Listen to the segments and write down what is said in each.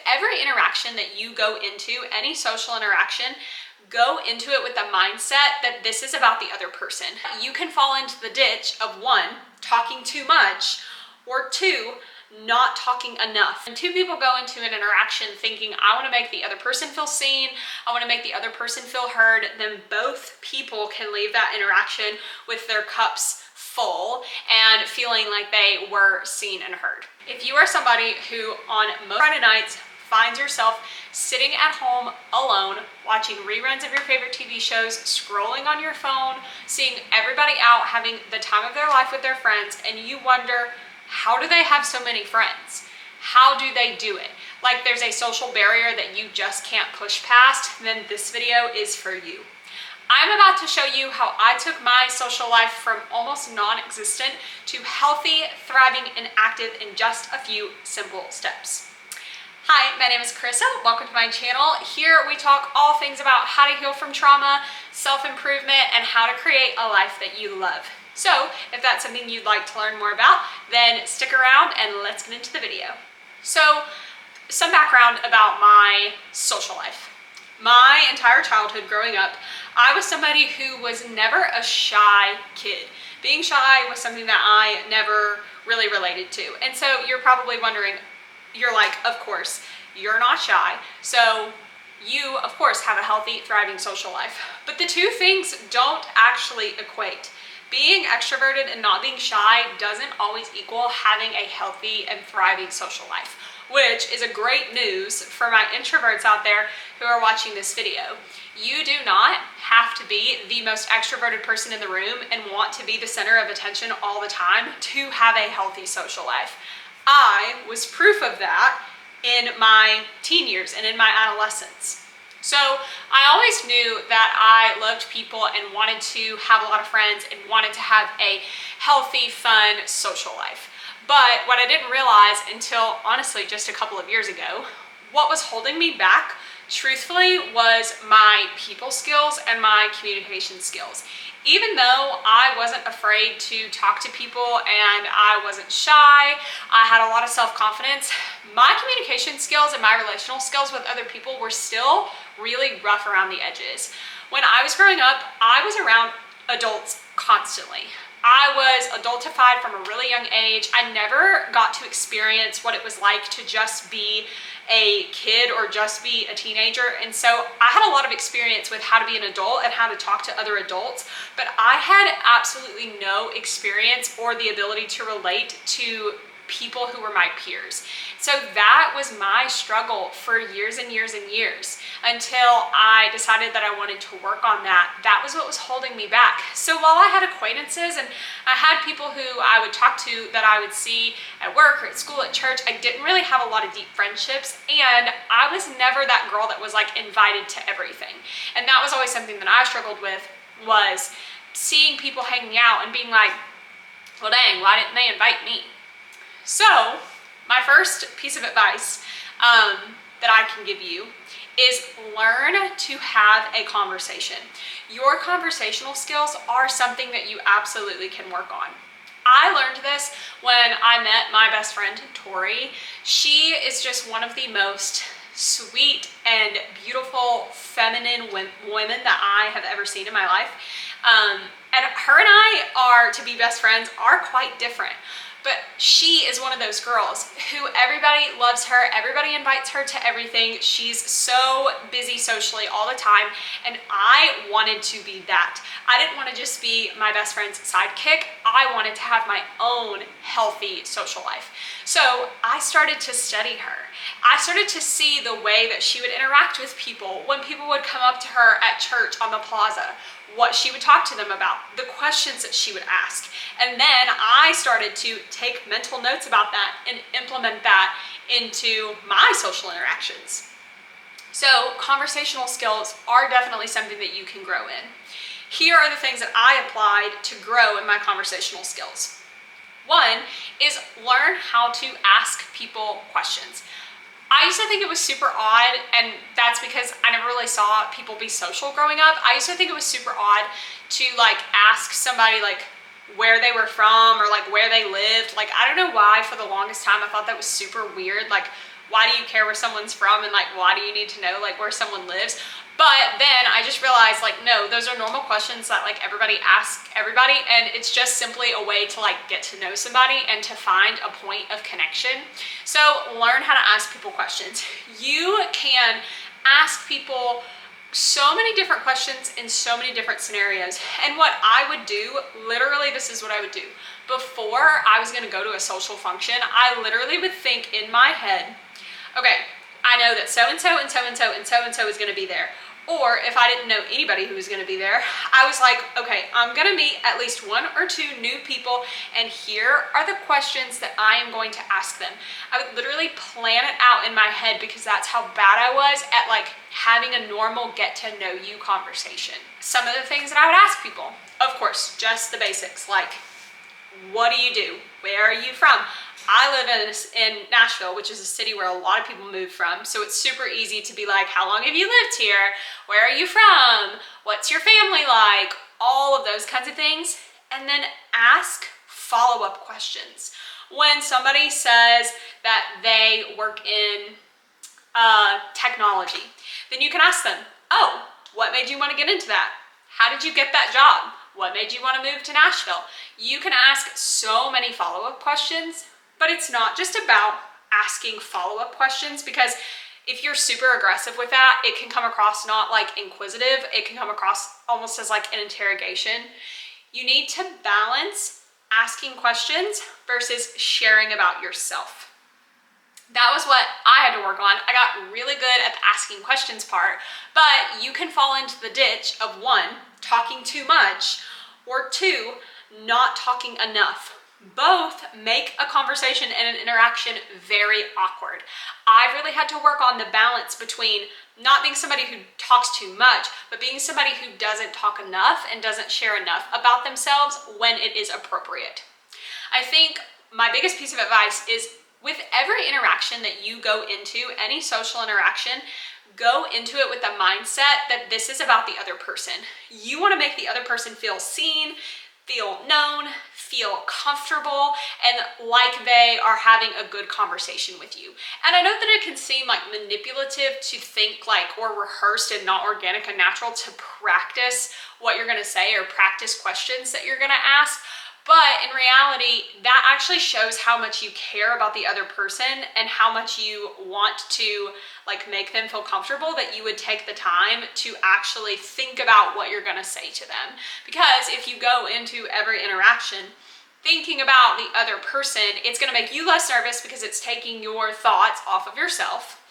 every interaction that you go into, any social interaction, go into it with the mindset that this is about the other person. You can fall into the ditch of one, talking too much, or two, not talking enough. When two people go into an interaction thinking, I want to make the other person feel seen, I want to make the other person feel heard, then both people can leave that interaction with their cups full and feeling like they were seen and heard. If you are somebody who on most Friday nights finds yourself sitting at home alone, watching reruns of your favorite TV shows, scrolling on your phone, seeing everybody out having the time of their life with their friends, and you wonder, how do they have so many friends? How do they do it? Like there's a social barrier that you just can't push past, then this video is for you. I'm about to show you how I took my social life from almost non-existent to healthy, thriving, and active in just a few simple steps. Hi, my name is Carissa. Welcome to my channel. Here we talk all things about how to heal from trauma, self-improvement, and how to create a life that you love. So if that's something you'd like to learn more about, then stick around and let's get into the video. So some background about my social life. My entire childhood growing up, I was somebody who was never a shy kid. Being shy was something that I never really related to. And so you're probably wondering, you're like, of course, you're not shy. So you, of course, have a healthy, thriving social life. But the two things don't actually equate. Being extroverted and not being shy doesn't always equal having a healthy and thriving social life, which is a great news for my introverts out there who are watching this video. You do not have to be the most extroverted person in the room and want to be the center of attention all the time to have a healthy social life. I was proof of that in my teen years and in my adolescence. So I always knew that I loved people and wanted to have a lot of friends and wanted to have a healthy, fun social life. But what I didn't realize until honestly just a couple of years ago, what was holding me back, truthfully, was my people skills and my communication skills. Even though I wasn't afraid to talk to people and I wasn't shy, I had a lot of self-confidence, my communication skills and my relational skills with other people were still really rough around the edges. When I was growing up, I was around adults constantly. I was adultified from a really young age. I never got to experience what it was like to just be a kid or just be a teenager. And so I had a lot of experience with how to be an adult and how to talk to other adults, but I had absolutely no experience or the ability to relate to people who were my peers. So that was my struggle for years and years and years until I decided that I wanted to work on that. That was what was holding me back. So while I had acquaintances and I had people who I would talk to that I would see at work or at school, at church, I didn't really have a lot of deep friendships, and I was never that girl that was like invited to everything. And that was always something that I struggled with, was seeing people hanging out and being like, well dang, why didn't they invite me? So my first piece of advice that I can give you is learn to have a conversation. Your conversational skills are something that you absolutely can work on. I learned this when I met my best friend, Tori. She is just one of the most sweet and beautiful feminine women that I have ever seen in my life. And her and I are, to be best friends, are quite different. But she is one of those girls who everybody loves her, everybody invites her to everything. She's so busy socially all the time, and I wanted to be that. I didn't want to just be my best friend's sidekick. I wanted to have my own healthy social life. So I started to study her. I started to see the way that she would interact with people when people would come up to her at church on the plaza, what she would talk to them about, the questions that she would ask. And then I started to take mental notes about that and implement that into my social interactions. So conversational skills are definitely something that you can grow in. Here are the things that I applied to grow in my conversational skills. One is learn how to ask people questions. I used to think it was super odd, and that's because I never really saw people be social growing up. I used to think it was super odd to like ask somebody like where they were from or like where they lived. Like, I don't know why for the longest time I thought that was super weird. Like, why do you care where someone's from, and like, why do you need to know like where someone lives? But then I just realized like, no, those are normal questions that like everybody asks everybody, and it's just simply a way to like get to know somebody and to find a point of connection. So learn how to ask people questions. You can ask people so many different questions in so many different scenarios. And what I would do, literally, this is what I would do. Before I was gonna go to a social function, I literally would think in my head, okay, I know that so-and-so and so-and-so and so-and-so is gonna be there. Or if I didn't know anybody who was gonna be there, I was like, okay, I'm gonna meet at least 1 or 2 new people, and here are the questions that I am going to ask them. I would literally plan it out in my head because that's how bad I was at like having a normal get to know you conversation. Some of the things that I would ask people, of course, just the basics, like, what do you do? Where are you from? I live in Nashville, which is a city where a lot of people move from. So it's super easy to be like, how long have you lived here? Where are you from? What's your family like? All of those kinds of things. And then ask follow-up questions. When somebody says that they work in technology, then you can ask them, oh, what made you want to get into that? How did you get that job? What made you want to move to Nashville? You can ask so many follow-up questions, but it's not just about asking follow-up questions, because if you're super aggressive with that, it can come across not like inquisitive, it can come across almost as like an interrogation. You need to balance asking questions versus sharing about yourself. That was what I had to work on. I got really good at the asking questions part, but you can fall into the ditch of 1, talking too much, or 2, not talking enough. Both make a conversation and an interaction very awkward. I really had to work on the balance between not being somebody who talks too much, but being somebody who doesn't talk enough and doesn't share enough about themselves when it is appropriate. I think my biggest piece of advice is, with every interaction that you go into, any social interaction, go into it with the mindset that this is about the other person. You want to make the other person feel seen, feel known, feel comfortable, and like they are having a good conversation with you. And I know that it can seem like manipulative to think like, or rehearsed and not organic and natural to practice what you're gonna say or practice questions that you're gonna ask. But in reality, that actually shows how much you care about the other person and how much you want to like make them feel comfortable, that you would take the time to actually think about what you're gonna say to them. Because if you go into every interaction thinking about the other person, it's gonna make you less nervous because it's taking your thoughts off of yourself.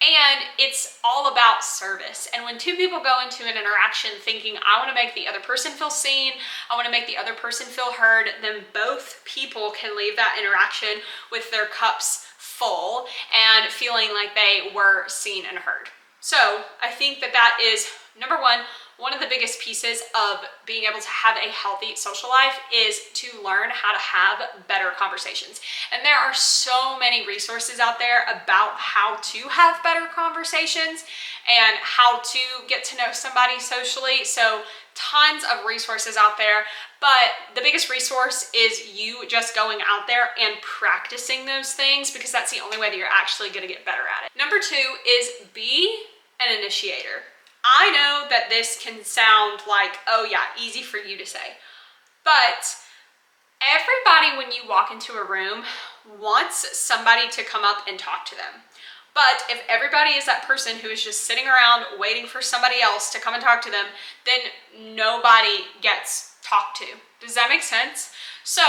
And it's all about service. And when 2 people go into an interaction thinking, I want to make the other person feel seen, I want to make the other person feel heard, then both people can leave that interaction with their cups full and feeling like they were seen and heard. So I think that that is, number one of the biggest pieces of being able to have a healthy social life is to learn how to have better conversations. And there are so many resources out there about how to have better conversations and how to get to know somebody socially. So tons of resources out there, but the biggest resource is you just going out there and practicing those things, because that's the only way that you're actually going to get better at it. Number 2 is be an initiator. I know that this can sound like, oh yeah, easy for you to say, but everybody, when you walk into a room, wants somebody to come up and talk to them. But if everybody is that person who is just sitting around waiting for somebody else to come and talk to them, then nobody gets talked to. Does that make sense? So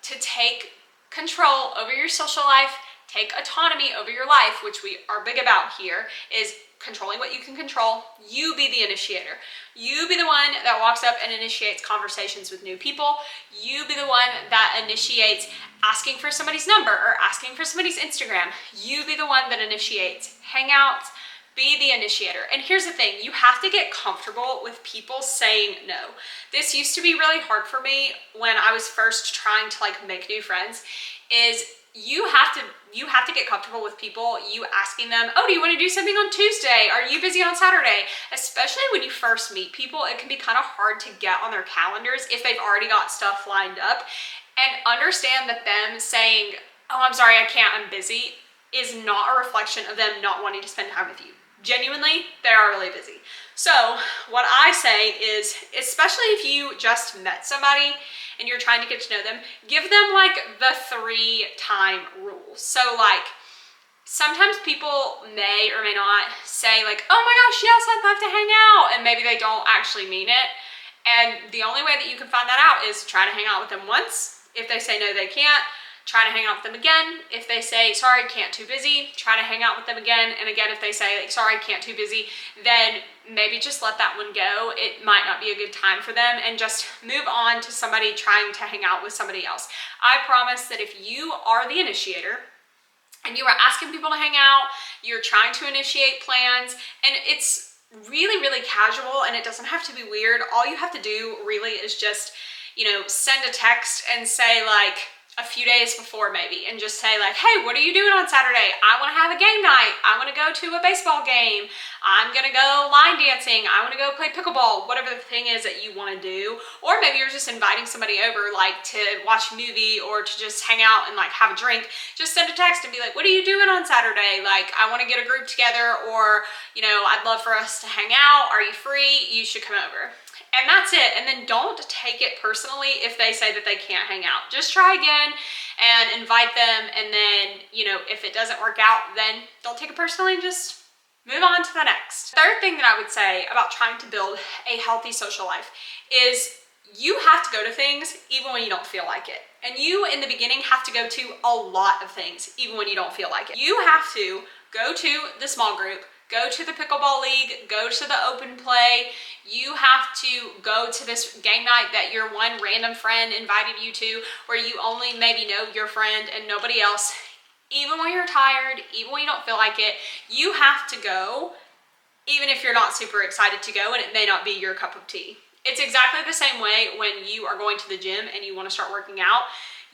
to take control over your social life, take autonomy over your life, which we are big about here, is controlling what you can control. You be the initiator. You be the one that walks up and initiates conversations with new people. You be the one that initiates asking for somebody's number or asking for somebody's Instagram. You be the one that initiates hangouts. Be the initiator. And here's the thing, you have to get comfortable with people saying no. This used to be really hard for me when I was first trying to like make new friends, is you have to get comfortable with people, you asking them, oh, do you want to do something on Tuesday? Are you busy on Saturday? Especially when you first meet people, it can be kind of hard to get on their calendars if they've already got stuff lined up. And understand that them saying, oh, I'm sorry, I can't, I'm busy, is not a reflection of them not wanting to spend time with you. Genuinely, they are really busy. So what I say is, especially if you just met somebody and you're trying to get to know them, give them like the 3-time rule. So like, sometimes people may or may not say like, oh my gosh, yes, I'd love to hang out. And maybe they don't actually mean it. And the only way that you can find that out is try to hang out with them once. If they say no, they can't, try to hang out with them again. If they say, sorry, can't, too busy, try to hang out with them again. And again, if they say like, sorry, can't, too busy, then maybe just let that one go. It might not be a good time for them, and just move on to somebody trying to hang out with somebody else. I promise that if you are the initiator and you are asking people to hang out, you're trying to initiate plans, and it's really, really casual and it doesn't have to be weird. All you have to do really is just, you know, send a text and say like, a few days before maybe, and just say like, hey, what are you doing on Saturday? I want to have a game night. I want to go to a baseball game. I'm going to go line dancing. I want to go play pickleball, whatever the thing is that you want to do. Or maybe you're just inviting somebody over like to watch a movie or to just hang out and like have a drink. Just send a text and be like, what are you doing on Saturday? Like, I want to get a group together, or, you know, I'd love for us to hang out. Are you free? You should come over. And that's it. And then don't take it personally if they say that they can't hang out. Just try again and invite them. And then, you know, if it doesn't work out, then don't take it personally and just move on to the next. Third thing that I would say about trying to build a healthy social life is you have to go to things even when you don't feel like it. And you, in the beginning, have to go to a lot of things even when you don't feel like it. You have to go to the small group, go to the pickleball league, go to the open play. You have to go to this game night that your one random friend invited you to, where you only maybe know your friend and nobody else. Even when you're tired, even when you don't feel like it, you have to go, even if you're not super excited to go and it may not be your cup of tea. It's exactly the same way when you are going to the gym and you want to start working out.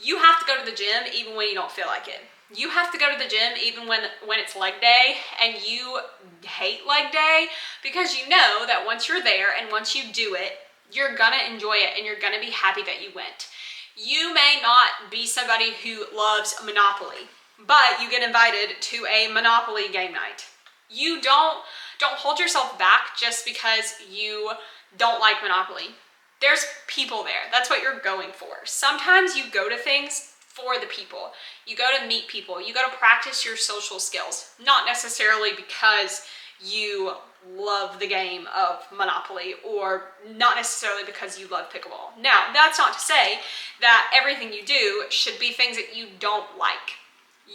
You have to go to the gym even when you don't feel like it. You have to go to the gym even when it's leg day and you hate leg day, because you know that once you're there and once you do it, you're gonna enjoy it and you're gonna be happy that you went. You may not be somebody who loves Monopoly, but you get invited to a Monopoly game night. You don't hold yourself back just because you don't like Monopoly. There's people there. That's what you're going for. Sometimes you go to things for the people. You go to meet people. You go to practice your social skills, not necessarily because you love the game of Monopoly, or not necessarily because you love pickleball. Now, that's not to say that everything you do should be things that you don't like.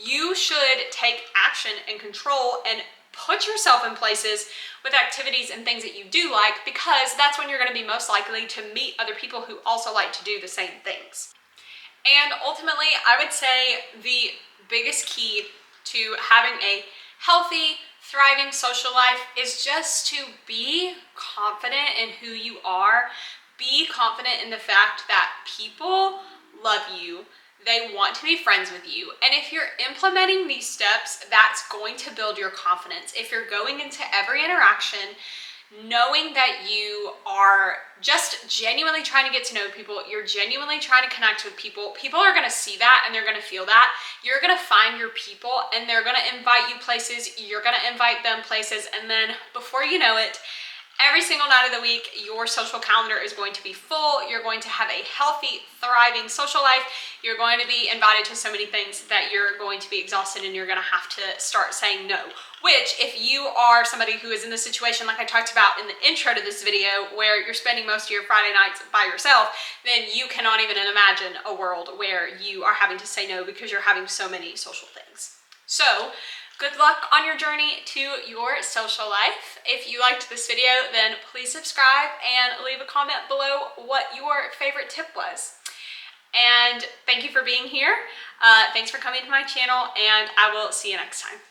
You should take action and control and put yourself in places with activities and things that you do like, because that's when you're going to be most likely to meet other people who also like to do the same things. And ultimately, I would say the biggest key to having a healthy, thriving social life is just to be confident in who you are. Be confident in the fact that people love you. They want to be friends with you. And if you're implementing these steps, that's going to build your confidence. If you're going into every interaction knowing that you are just genuinely trying to get to know people, you're genuinely trying to connect with people, people are going to see that and they're going to feel that. You're going to find your people and they're going to invite you places, you're going to invite them places, and then before you know it, every single night of the week, your social calendar is going to be full. You're going to have a healthy, thriving social life. You're going to be invited to so many things that you're going to be exhausted and you're going to have to start saying no. Which, if you are somebody who is in this situation like I talked about in the intro to this video, where you're spending most of your Friday nights by yourself, then you cannot even imagine a world where you are having to say no because you're having so many social things. So, good luck on your journey to your social life. If you liked this video, then please subscribe and leave a comment below what your favorite tip was. And thank you for being here. Thanks for coming to my channel, and I will see you next time.